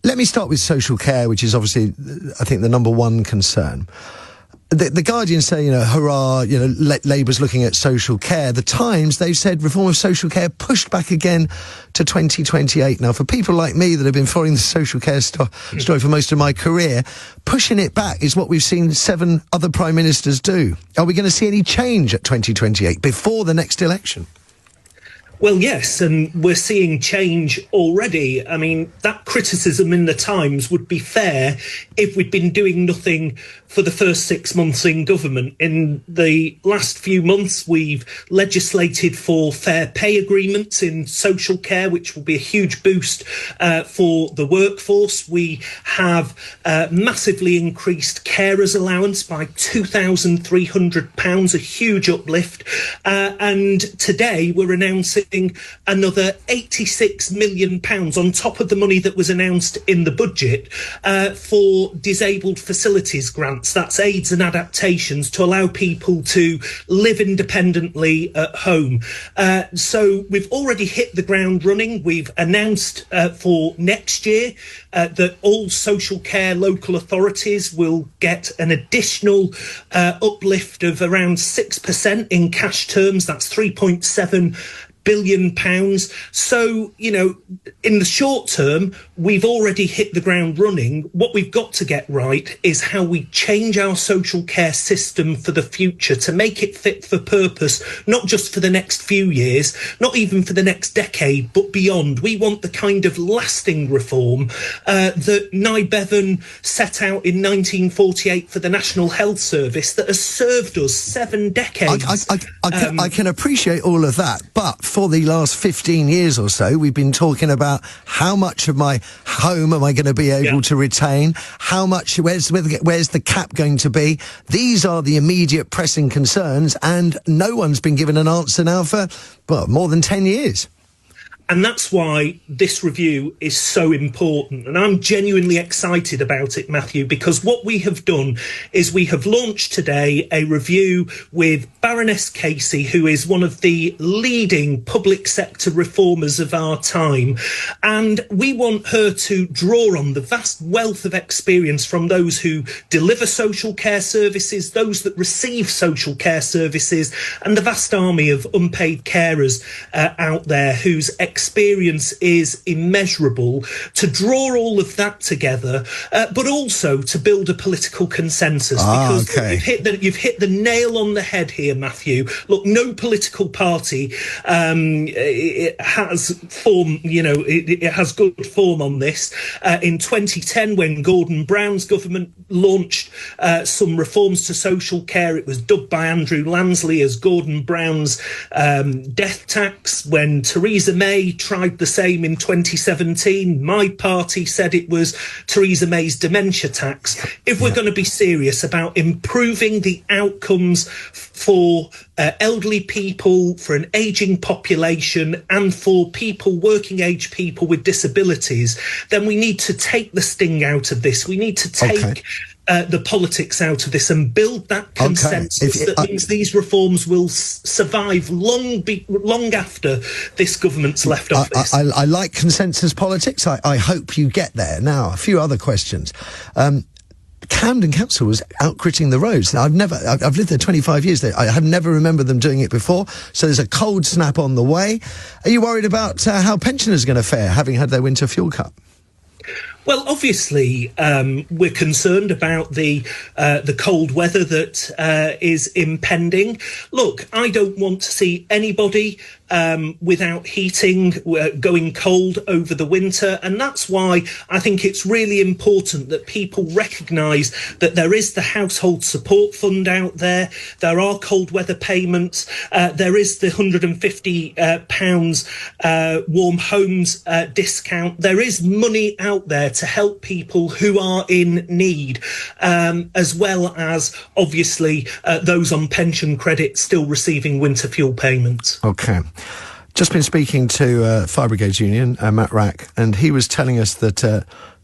Let me start with social care, which is obviously, I think, the number one concern. The Guardian say, hurrah, Labour's looking at social care. The Times, they've said reform of social care pushed back again to 2028. Now, for people like me that have been following the social care story for most of my career, pushing it back is what we've seen 7 other Prime Ministers do. Are we going to see any change at 2028 before the next election? Well, yes, and we're seeing change already. I mean, that criticism in the Times would be fair if we'd been doing nothing for the first 6 months in government. In the last few months, we've legislated for fair pay agreements in social care, which will be a huge boost for the workforce. We have massively increased carers allowance by £2,300, a huge uplift. And today we're announcing another £86 million on top of the money that was announced in the budget for disabled facilities grants. That's aids and adaptations to allow people to live independently at home. So we've already hit the ground running. We've announced for next year that all social care local authorities will get an additional uplift of around 6% in cash terms. That's £3.7 billion. So, in the short term, we've already hit the ground running. What we've got to get right is how we change our social care system for the future to make it fit for purpose, not just for the next few years, not even for the next decade, but beyond. We want the kind of lasting reform that Nye Bevan set out in 1948 for the National Health Service that has served us 7 decades. I can appreciate all of that, but for the last 15 years or so, we've been talking about how much of my home am I going to be able to retain? How much, where's the cap going to be? These are the immediate pressing concerns, and no one's been given an answer now for, more than 10 years. And that's why this review is so important. And I'm genuinely excited about it, Matthew, because what we have done is we have launched today a review with Baroness Casey, who is one of the leading public sector reformers of our time. And we want her to draw on the vast wealth of experience from those who deliver social care services, those that receive social care services, and the vast army of unpaid carers out there whose experience is immeasurable, to draw all of that together, but also to build a political consensus. Because you've hit the nail on the head here, Matthew. Look, no political party it has form. It has good form on this. In 2010, when Gordon Brown's government launched some reforms to social care, it was dubbed by Andrew Lansley as Gordon Brown's death tax. When Theresa May tried the same in 2017, my party said it was Theresa May's dementia tax. If we're going to be serious about improving the outcomes for elderly people, for an ageing population, and for working age people with disabilities, then we need to take the sting out of this. We need to take the politics out of this and build that consensus that means these reforms will survive long after this government's left office. I like consensus politics. I hope you get there. Now, a few other questions. Camden Council was outcritting the roads. Now, I've lived there 25 years. I have never remembered them doing it before. So there's a cold snap on the way. Are you worried about how pensioners are going to fare, having had their winter fuel cut? Well, obviously, we're concerned about the cold weather that is impending. Look, I don't want to see anybody without heating going cold over the winter, and that's why I think it's really important that people recognise that there is the household support fund out there. There are cold weather payments. There is the £150 warm homes discount. There is money out there to help people who are in need, as well as, obviously, those on pension credit still receiving winter fuel payments. OK. Just been speaking to Fire Brigades Union, Matt Rack, and he was telling us that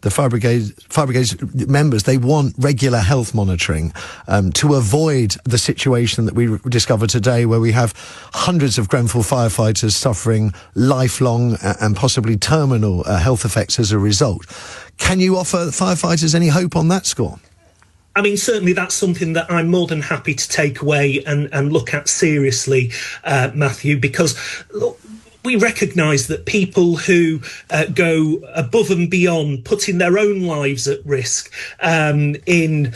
the Fire Brigades members, they want regular health monitoring to avoid the situation that we discovered today, where we have hundreds of Grenfell firefighters suffering lifelong and possibly terminal health effects as a result. Can you offer firefighters any hope on that score? I mean, certainly that's something that I'm more than happy to take away and look at seriously, Matthew, because look, we recognise that people who go above and beyond, putting their own lives at risk in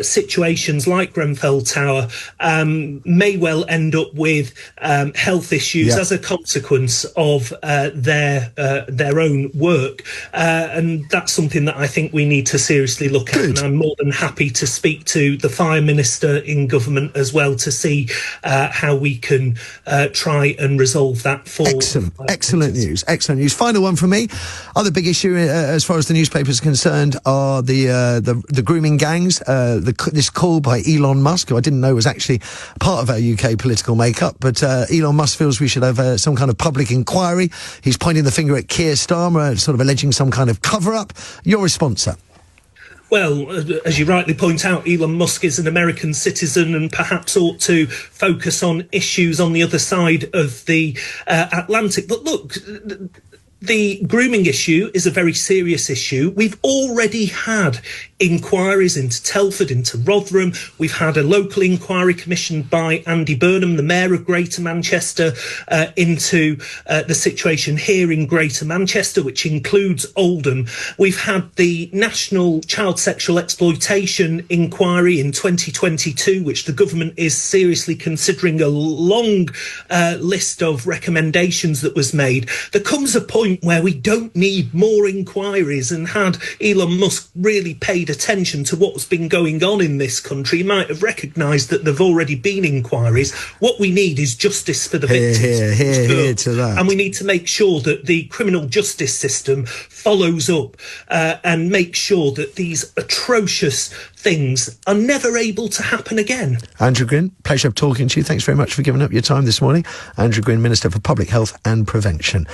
situations like Grenfell Tower, may well end up with health issues as a consequence of their own work. And that's something that I think we need to seriously look at. And I'm more than happy to speak to the Fire Minister in government as well to see how we can try and resolve that for... Excellent news. Final one from me. Other big issue as far as the newspaper is concerned are the grooming gangs. This call by Elon Musk, who I didn't know was actually part of our UK political makeup, but Elon Musk feels we should have some kind of public inquiry. He's pointing the finger at Keir Starmer, sort of alleging some kind of cover-up. Your response, sir? Well, as you rightly point out, Elon Musk is an American citizen and perhaps ought to focus on issues on the other side of the Atlantic. But look, the grooming issue is a very serious issue. We've already had inquiries into Telford, into Rotherham. We've had a local inquiry commissioned by Andy Burnham, the Mayor of Greater Manchester, into the situation here in Greater Manchester, which includes Oldham. We've had the National Child Sexual Exploitation Inquiry in 2022, which the government is seriously considering, a long list of recommendations that was made. There comes a point where we don't need more inquiries, and had Elon Musk really paid attention to what's been going on in this country, he might have recognised that there've already been inquiries. What we need is justice for the victims. Here to that. And we need to make sure that the criminal justice system follows up and makes sure that these atrocious things are never able to happen again. Andrew Gwynne, pleasure talking to you. Thanks very much for giving up your time this morning. Andrew Gwynne, Minister for Public Health and Prevention.